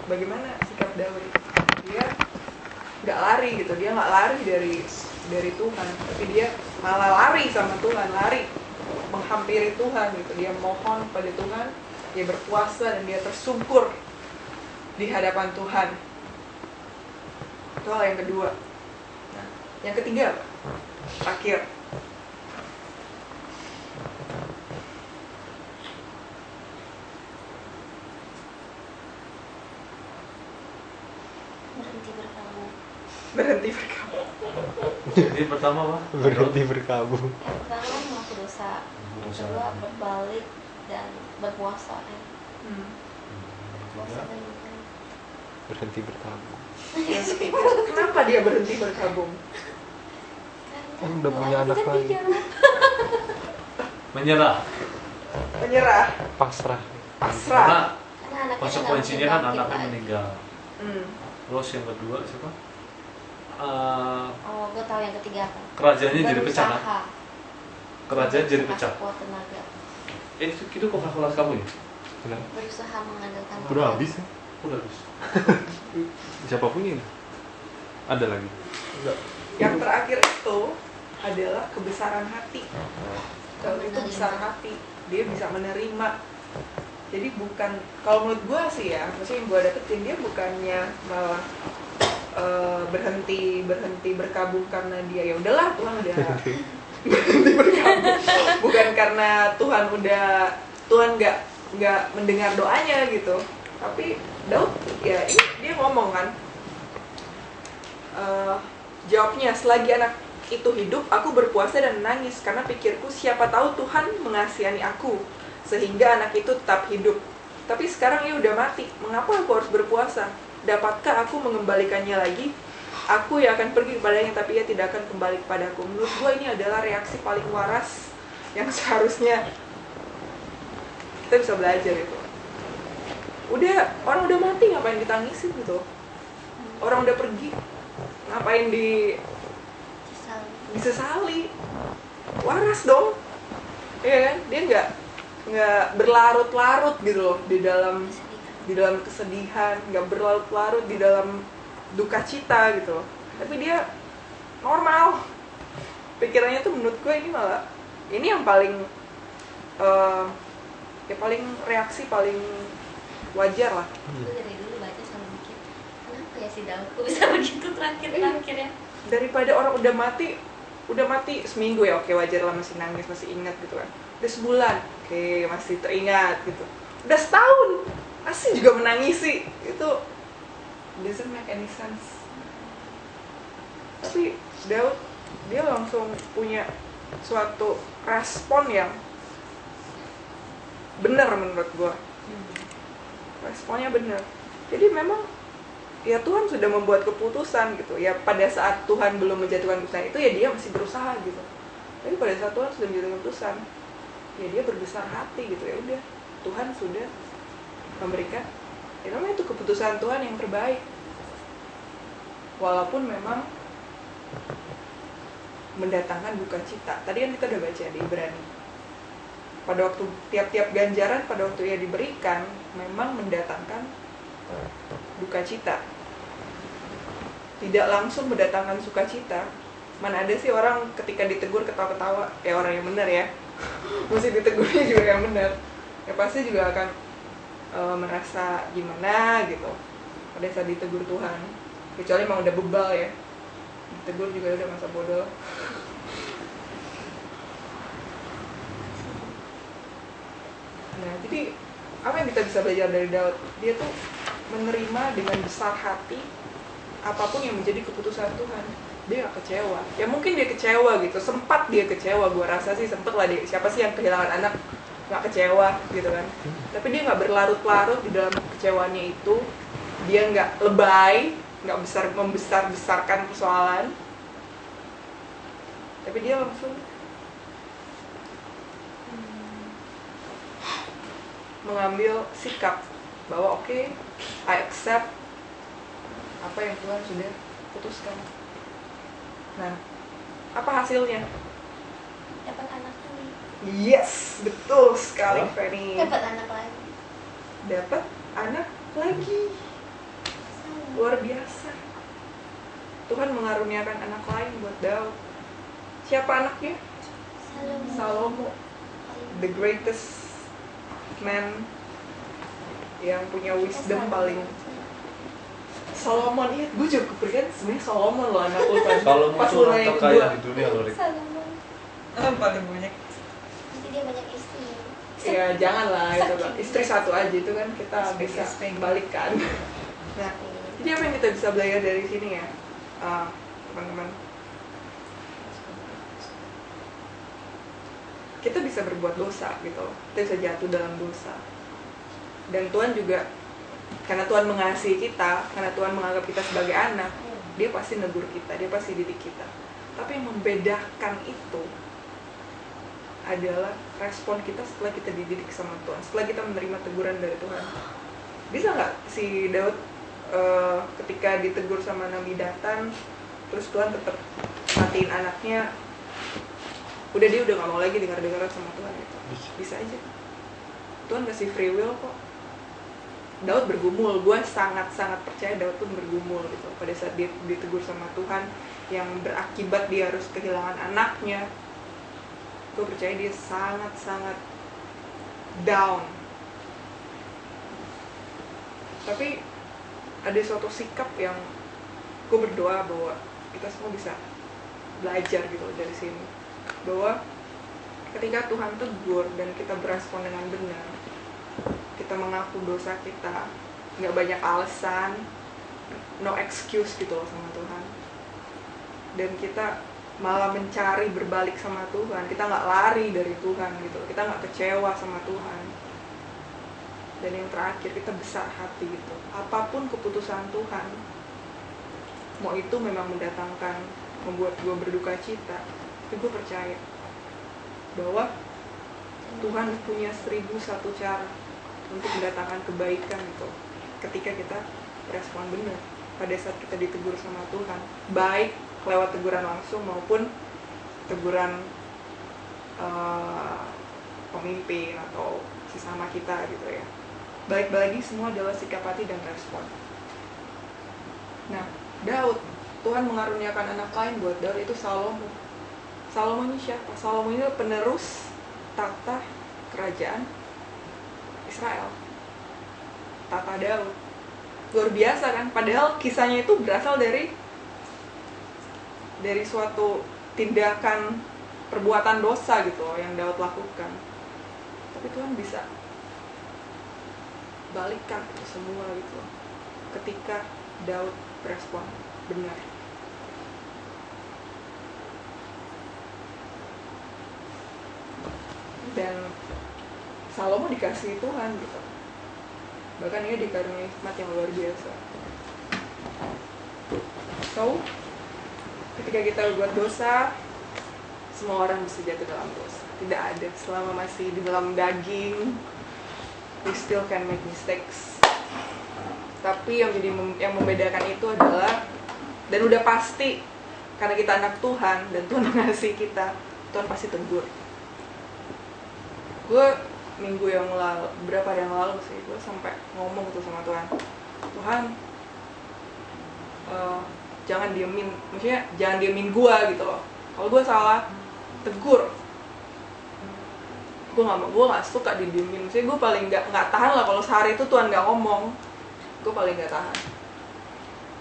bagaimana sikap Daud? Dia nggak lari gitu, dia nggak lari dari Tuhan, tapi dia malah lari sama Tuhan, lari menghampiri Tuhan gitu. Dia mohon pada Tuhan, dia berpuasa dan dia tersungkur di hadapan Tuhan. Itu hal yang kedua. Nah, yang ketiga apa? Terakhir. Berhenti berkabung. Berhenti berkabung. Jadi pertama apa? Berhenti berkabung. Yang pertama mengaku dosa. Yang kedua berbalik dan berpuasa. Puasa dan makan. Berhenti berkabung. Yang ketiga, kenapa dia berhenti berkabung? Karena Udah punya anak lagi. Menyerah. Menyerah, Pasrah. pasrah. Karena anaknya konsekuensinya kan anaknya meninggal. Hmm. Terus yang kedua siapa? Oh, gue tahu yang ketiga apa. Kerajaannya jadi pecah kan? Berusaha. Kerajaan jadi pecah. Sekuat tenaga. Itu kakak kelas kamu ya? Kenapa? Berusaha mengandalkan Udah Tuhan. habis ya? Udah habis. Siapapun ini. Ada lagi. Enggak. Yang terakhir itu adalah kebesaran hati. Kalau itu besar hati, dia bisa menerima. Jadi bukan, kalau menurut gue sih ya, maksudnya yang gue dapetin, dia bukannya malah berhenti berkabung karena dia ya udahlah Tuhan udah berhenti berkabung. Bukan karena Tuhan nggak mendengar doanya gitu. Tapi Daud ya ini dia ngomong kan, jawabnya, selagi anak itu hidup, aku berpuasa dan menangis karena pikirku siapa tahu Tuhan mengasihani aku sehingga anak itu tetap hidup. Tapi sekarang ia udah mati, mengapa aku harus berpuasa? Dapatkah aku mengembalikannya lagi? Aku yang akan pergi kepadanya, tapi ia tidak akan kembali kepadaku. Menurut gue ini adalah reaksi paling waras yang seharusnya kita bisa belajar itu. Orang udah mati, ngapain ditangisin gitu? Orang udah pergi, ngapain disesali? Waras dong, iya kan? Dia nggak berlarut-larut gitu loh di dalam kesedihan, nggak berlarut-larut di dalam duka cita gitu loh. Tapi dia normal. Pikirannya tuh menurut gue ini yang paling paling reaksi paling wajar lah. Gue dari dulu baca selalu mikir, kenapa ya si Daud kok bisa begitu terakhir ya? Daripada orang udah mati seminggu ya oke, wajar lah, masih nangis, masih ingat gitu kan. Udah sebulan, oke, masih teringat gitu. Udah setahun, masih juga menangisi. Itu doesn't make any sense. Tapi Daud, dia langsung punya suatu respon yang benar menurut gua. Responnya benar. Jadi memang ya Tuhan sudah membuat keputusan gitu. Ya pada saat Tuhan belum menjatuhkan keputusan itu ya dia masih berusaha gitu. Tapi pada saat Tuhan sudah menjatuhkan keputusan, ya dia berbesar hati gitu. Ya udah, Tuhan sudah memberikan, ya namanya itu keputusan Tuhan yang terbaik. Walaupun memang mendatangkan duka cita. Tadi kan kita udah baca di Ibrani. Pada waktu tiap-tiap ganjaran pada waktu ia diberikan memang mendatangkan duka cita. Tidak langsung mendatangkan sukacita. Mana ada sih orang ketika ditegur ketawa-ketawa, ya orang yang benar ya. Mesti ditegurnya juga yang benar. Ya pasti juga akan merasa gimana gitu pada saat ditegur Tuhan. Kecuali emang udah bebal ya. Ditegur juga udah masa bodoh. Nah, jadi apa yang kita bisa belajar dari Daud? Dia tuh menerima dengan besar hati apapun yang menjadi keputusan Tuhan. Dia gak kecewa. Ya mungkin dia kecewa gitu, sempat dia kecewa. Gua rasa sih sempet lah dia. Siapa sih yang kehilangan anak gak kecewa gitu kan? Tapi dia gak berlarut-larut di dalam kecewaannya itu. Dia gak lebay, gak membesar-besarkan persoalan. Tapi dia langsung mengambil sikap bahwa oke, I accept apa yang Tuhan sudah putuskan. Nah, apa hasilnya? Dapat anak lagi. Yes, betul sekali Fanny. Dapat anak lagi. Dapat anak lagi. Luar biasa. Tuhan mengaruniakan anak lain buat Daud. Siapa anaknya? Salomo. The greatest man yang punya wisdom paling. Solomon, iya, gue juga kepikiran sebenarnya Solomon loh anak lu kan. Salomo Pas itu lu orang nanya terkaya kedua. di dunia loh, Rik. Paling banyak. Nanti dia banyak istri. Ya jangan lah itu kan. Istri satu aja itu kan kita bisa Speng. balikkan. Nah, jadi apa yang kita bisa belajar dari sini ya, teman-teman? Kita bisa berbuat dosa gitu, kita bisa jatuh dalam dosa. Dan Tuhan juga, karena Tuhan mengasihi kita, karena Tuhan menganggap kita sebagai anak, dia pasti negur kita, dia pasti didik kita. Tapi yang membedakan itu adalah respon kita setelah kita dididik sama Tuhan, setelah kita menerima teguran dari Tuhan. Bisa nggak si Daud ketika ditegur sama Nabi Datan, terus Tuhan tetap matiin anaknya, udah dia udah nggak mau lagi dengar-dengaran sama Tuhan gitu? Bisa aja. Tuhan kasih free will kok. Daud bergumul, gue sangat-sangat percaya Daud pun bergumul gitu pada saat dia ditegur sama Tuhan yang berakibat dia harus kehilangan anaknya. Gue percaya dia sangat-sangat down. Tapi ada suatu sikap yang gue berdoa bahwa kita semua bisa belajar gitu dari sini, bahwa ketika Tuhan tegur dan kita berespon dengan benar, kita mengaku dosa kita, nggak banyak alasan, no excuse gitu loh sama Tuhan, dan kita malah mencari berbalik sama Tuhan, kita nggak lari dari Tuhan gitu, kita nggak kecewa sama Tuhan. Dan yang terakhir, kita besar hati gitu, apapun keputusan Tuhan, mau itu memang mendatangkan, membuat gue berduka cita, tapi gue percaya bahwa Tuhan punya 1001 cara untuk mendatangkan kebaikan gitu ketika kita respon benar pada saat kita ditegur sama Tuhan, baik lewat teguran langsung maupun teguran pemimpin atau sesama kita gitu ya. Balik lagi semua adalah sikap hati dan respon. Nah, Daud, Tuhan mengaruniakan anak lain buat Daud, itu Salomo. Salomo ini siapa? Salomo ini penerus tata kerajaan Israel, tata Daud. Luar biasa kan? Padahal kisahnya itu berasal dari suatu tindakan perbuatan dosa gitu loh, yang Daud lakukan. Tapi Tuhan bisa balikkan itu semua gitu loh, ketika Daud berespon benar. Dan Salomo dikasih Tuhan gitu, bahkan dia dikaruniai hikmat yang luar biasa. So, ketika kita berbuat dosa, semua orang bisa jatuh dalam dosa. Tidak ada, selama masih di dalam daging, we still can make mistakes. Tapi yang membedakan itu adalah, dan udah pasti, karena kita anak Tuhan dan Tuhan mengasihi kita, Tuhan pasti tegur. Gue minggu yang lalu, berapa hari yang lalu sih, gue sampai ngomong tuh sama Tuhan, Tuhan, jangan diemin, maksudnya jangan diemin gue gitu loh. Kalau gue salah, tegur. Gue nggak suka didiemin, maksudnya gue paling nggak tahan lah kalau sehari itu Tuhan nggak ngomong, gue paling nggak tahan.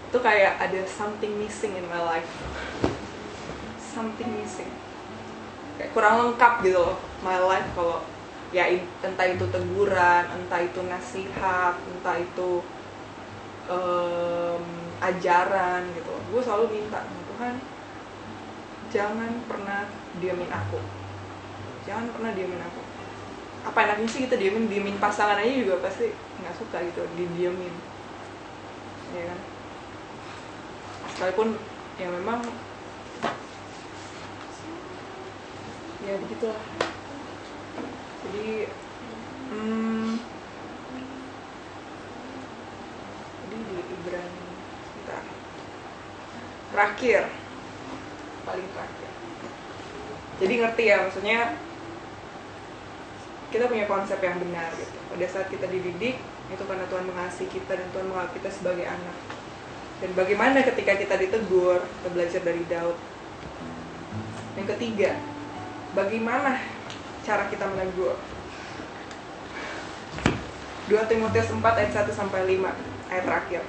Itu kayak ada something missing in my life, something missing, kayak kurang lengkap gitu loh my life kalau ya entah itu teguran, entah itu nasihat, entah itu ajaran gitu. Gue selalu minta, Tuhan jangan pernah diamin aku, jangan pernah diamin aku. Apa enaknya sih kita diemin pasangan aja juga pasti nggak suka gitu didiemin, ya kan? Sekalipun ya memang ya begitulah. Jadi di Ibrani sebentar. Paling terakhir. Jadi ngerti ya, maksudnya kita punya konsep yang benar gitu. Pada saat kita dididik, itu karena Tuhan mengasihi kita dan Tuhan menganggap kita sebagai anak. Dan bagaimana ketika kita ditegur, kita belajar dari Daud. Yang ketiga, bagaimana cara kita menegur? 2 Timotius 4 ayat 1 sampai 5, ayat terakhir.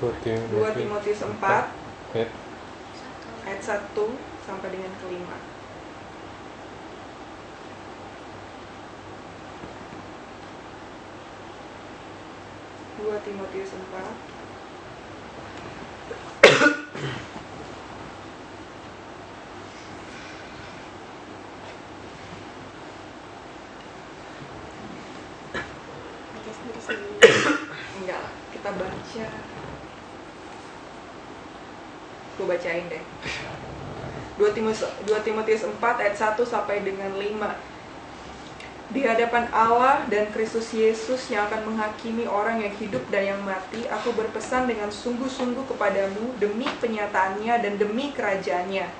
Oke, 2 Timotius 4 ayat 1 sampai dengan kelima. Dua Timotius 4 enggak lah, kita baca Gue bacain deh. 2 Timotius 4 ayat 1 sampai dengan 5. Di hadapan Allah dan Kristus Yesus yang akan menghakimi orang yang hidup dan yang mati, aku berpesan dengan sungguh-sungguh kepadamu demi penyataannya dan demi kerajaannya.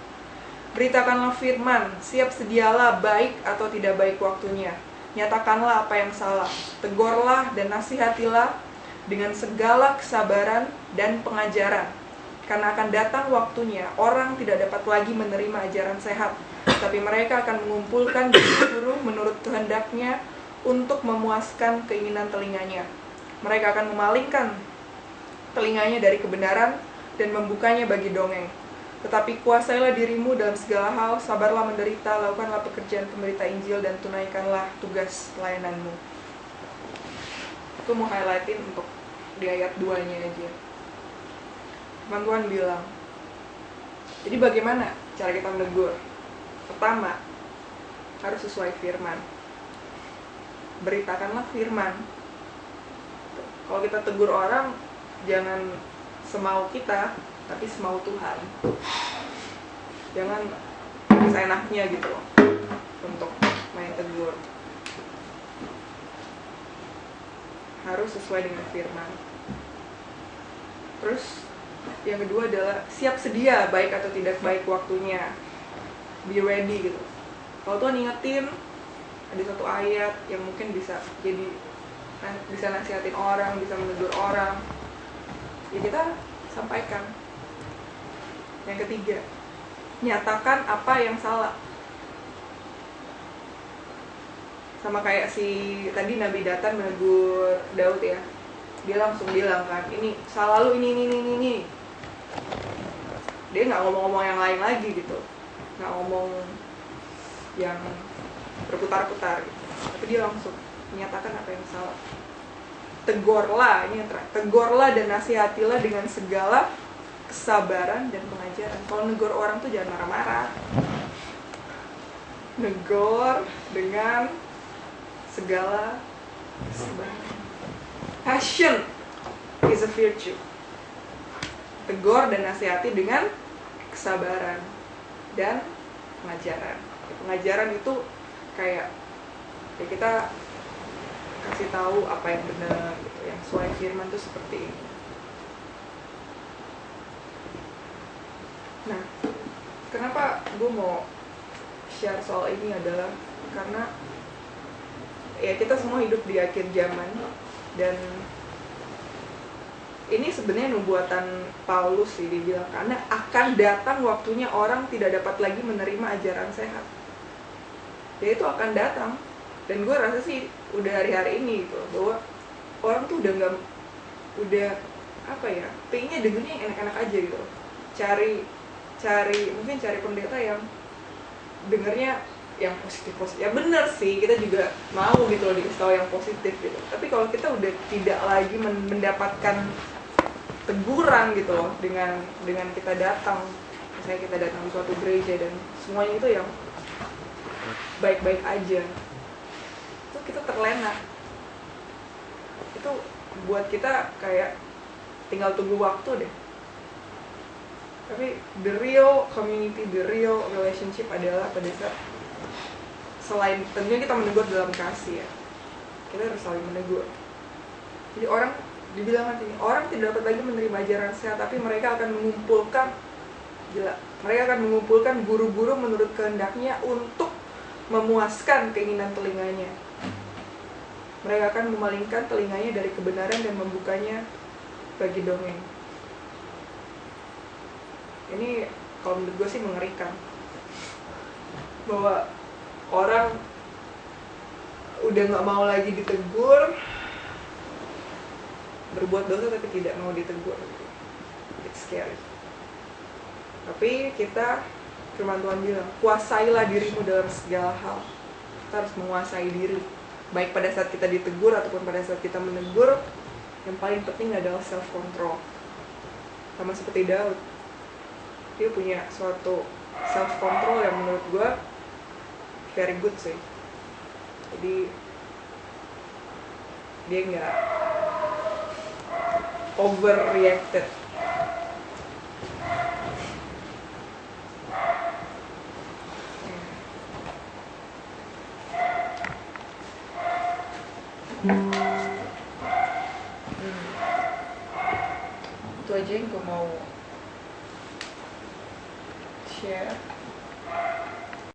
Beritakanlah firman, siap sedialah baik atau tidak baik waktunya. Nyatakanlah apa yang salah, tegurlah dan nasihatilah dengan segala kesabaran dan pengajaran. Karena akan datang waktunya, orang tidak dapat lagi menerima ajaran sehat, tapi mereka akan mengumpulkan guru-guru menurut kehendaknya untuk memuaskan keinginan telinganya. Mereka akan memalingkan telinganya dari kebenaran dan membukanya bagi dongeng. Tetapi kuasailah dirimu dalam segala hal, sabarlah menderita, lakukanlah pekerjaan pemberita Injil, dan tunaikanlah tugas pelayananmu. Aku mau highlightin untuk di ayat 2-nya aja. Tuhan bilang, jadi bagaimana cara kita menegur? Pertama, harus sesuai firman. Beritakanlah firman. Kalau kita tegur orang, jangan semau kita, tapi semau Tuhan. Jangan seenaknya gitu loh untuk main tegur. Harus sesuai dengan firman. Terus yang kedua adalah siap sedia baik atau tidak baik waktunya. Be ready gitu. Kalau Tuhan ingetin ada satu ayat yang mungkin bisa jadi bisa nasihatin orang, bisa menegur orang, ya kita sampaikan. Yang ketiga, nyatakan apa yang salah. Sama kayak si tadi Nabi Datan menegur Daud ya, dia langsung bilang kan, ini salah lu ini. Dia nggak ngomong-ngomong yang lain lagi gitu, nggak ngomong yang berputar-putar gitu, tapi dia langsung menyatakan apa yang salah. Tegurlah, ini yang terakhir, tegurlah dan nasihatilah dengan segala kesabaran dan pengajaran. Kalau negur orang tuh jangan marah-marah, negur dengan segala kesabaran. Passion is a virtue. Tegur dan nasihati dengan kesabaran dan pengajaran. Pengajaran itu kayak ya kita kasih tahu apa yang benar gitu, yang sesuai firman itu seperti ini. Nah, kenapa gue mau share soal ini adalah karena ya kita semua hidup di akhir zaman, dan ini sebenarnya nubuatan Paulus sih, dia bilang karena akan datang waktunya orang tidak dapat lagi menerima ajaran sehat. Ya itu akan datang, dan gue rasa sih udah hari-hari ini gitu, bahwa orang tuh udah pengennya dengernya yang enak-enak aja gitu. Mungkin cari pendeta yang dengernya yang positif. Ya bener sih, kita juga mau gitu loh dikasih tahu yang positif gitu. Tapi kalau kita udah tidak lagi mendapatkan teguran gitu loh dengan kita datang, misalnya kita datang di suatu gereja dan semuanya itu yang baik-baik aja, itu kita terlena. Itu buat kita kayak tinggal tunggu waktu deh. Tapi the real community, the real relationship adalah pada saat selain tentunya kita menegur dalam kasih ya, kita harus saling menegur. Jadi orang dibilang nanti orang tidak dapat lagi menerima ajaran sehat, tapi mereka akan mengumpulkan guru-guru menurut kehendaknya untuk memuaskan keinginan telinganya. Mereka akan memalingkan telinganya dari kebenaran dan membukanya bagi dongeng. Ini kalau menurut gue sih mengerikan, bahwa orang udah gak mau lagi ditegur, berbuat dosa tapi tidak mau ditegur. It's scary. Tapi kita, firman Tuhan bilang, kuasailah dirimu dalam segala hal. Kita harus menguasai diri, baik pada saat kita ditegur ataupun pada saat kita menegur. Yang paling penting adalah self control. Sama seperti Daud, dia punya suatu self control yang menurut gue very good sih. Jadi dia nggak overreacted. Itu aja yang gue mau share.